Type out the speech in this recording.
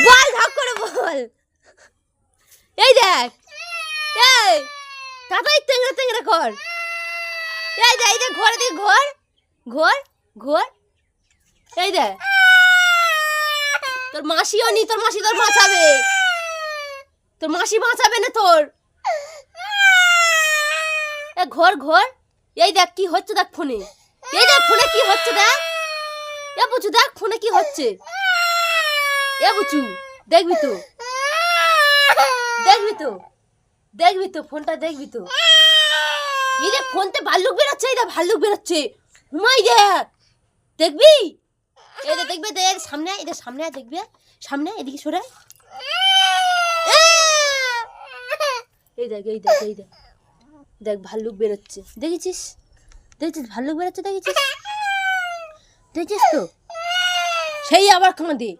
বল ঢক করে বল। এই দেখ, এই তাড়াতাড়ি তেংরা তেংরা কর। এই দেখ, এই দেখ, ঘর দিকে ঘর ঘর ঘর। এই দেখ, তোর মাসিও নি, তোর মাসি তোর বাঁচাবে, তোর মাসি বাঁচাবে না তোর। ঘর ঘর। এই দেখ কি হচ্ছে, দেখ ফোনে, এই দেখ ফোনে কি হচ্ছে, দেখ এ বুচু, দেখ ফোনে কি হচ্ছে। এ বুচু দেখবি তো, দেখবি তো, দেখবি তো, ফোনটা দেখবি তো। এই দেখ ফোনতে ভাল্লুক বেরোচ্ছে, এই দেখ ভাল্লুক বেরোচ্ছে, হুমাই দেখ, দেখবি? এই দেখ, দেখবে, দেখ সামনে, এই দেখ সামনে দেখবে, সামনে এদিকে সরে। এই দেখ, এই দেখ, এই দেখ, দেখ ভাল্লুক বেরোচ্ছে, দেখেছিস? দেখেছিস ভাল্লুক বেরোচ্ছে, দেখেছিস? দেখেছিস তো? সেই আবার কাঁদে।